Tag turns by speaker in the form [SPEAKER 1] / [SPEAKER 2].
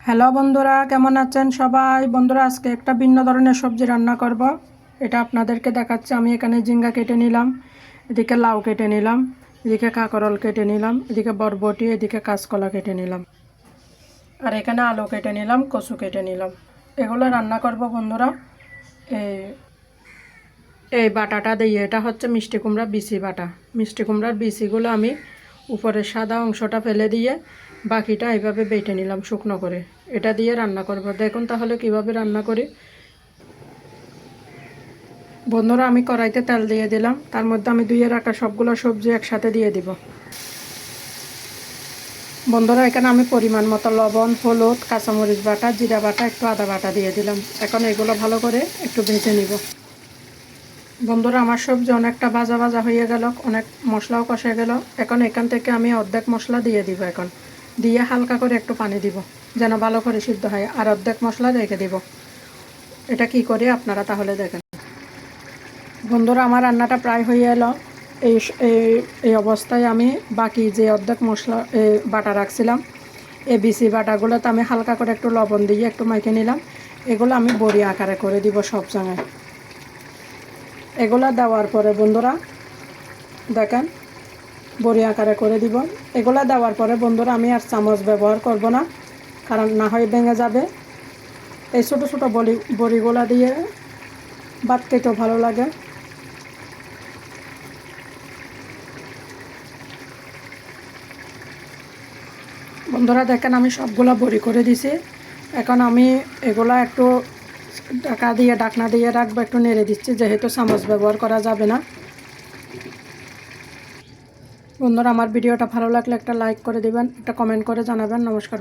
[SPEAKER 1] Hello বন্ধুরা, কেমন আছেন সবাই? বন্ধুরা, আজকে একটা ভিন্ন ধরনের সবজি রান্না করব। এটা আপনাদেরকে দেখাচ্ছি। আমি এখানে ঝিঙ্গা কেটে নিলাম, এদিকে লাউ কেটে নিলাম, এদিকে কাঁকরোল কেটে নিলাম, এদিকে বরবটি, এদিকে কাঁচকলা কেটে নিলাম, আর এখানে আলু কেটে নিলাম, কচু কেটে নিলাম। এগুলো রান্না করব বন্ধুরা। এই এই বাটাটা দিয়ে, এটা হচ্ছে মিষ্টি কুমড়া বিচি বাটা। মিষ্টি কুমড়ার বিচিগুলো আমি উপরের সাদা অংশটা ফেলে দিয়ে বাকিটা এইভাবে বেটে নিলাম শুকনো করে। এটা দিয়ে রান্না করব। দেখুন তাহলে কিভাবে রান্না করি। বন্ধুরা, আমি কড়াইতে তেল দিয়ে দিলাম, তার মধ্যে আমি ধুয়ে রাখা সবগুলো সবজি একসাথে দিয়ে দিব। বন্ধুরা, এখানে আমি পরিমাণ মতো লবণ, হলুদ, কাঁচামরিচ বাটা, জিরা বাটা, একটু আদা বাটা দিয়ে দিলাম। এখন এগুলো ভালো করে একটু ভেজে নিব। বন্ধুরা, আমার সবজি অনেকটা ভাজা ভাজা হয়ে গেল, অনেক মশলাও কষে গেল। এখন এখান থেকে আমি অর্ধেক মশলা দিয়ে দিব। এখন দিয়ে হালকা করে একটু পানি দিব, যেন ভালো করে সিদ্ধ হয়, আর অর্ধেক মশলা রেখে দিব। এটা কি করি আপনারা তাহলে দেখেন। বন্ধুরা, আমার রান্নাটা প্রায় হয়ে এলো। এই এই অবস্থায় আমি বাকি যে অর্ধেক মশলা বাটা রাখছিলাম, এই বিসি বাটাগুলোতে আমি হালকা করে একটু লবণ দিয়ে একটু মাখিয়ে নিলাম। এগুলো আমি বড়ি আকারে করে দিব সব জায়গায়। এগুলো দেওয়ার পরে বন্ধুরা দেখেন, বড়ি আকারে করে দিব। এগুলো দেওয়ার পরে বন্ধুরা আমি আর চামচ ব্যবহার করব না, কারণ না হয় ভেঙে যাবে। এই ছোটো ছোটো বড়িগুলা দিয়ে ভাত খেতেও ভালো লাগে। বন্ধুরা দেখেন, আমি সবগুলা বড়ি করে দিছি। এখন আমি এগুলা একটু ঢাকনা দিয়ে রাখবো, একটু নেড়ে দিচ্ছি, যেহেতু চামচ ব্যবহার করা যাবে না। বন্ধুরা, আমার ভিডিওটা ভালো লাগলে একটা লাইক করে দিবেন, একটা কমেন্ট করে জানাবেন। নমস্কার।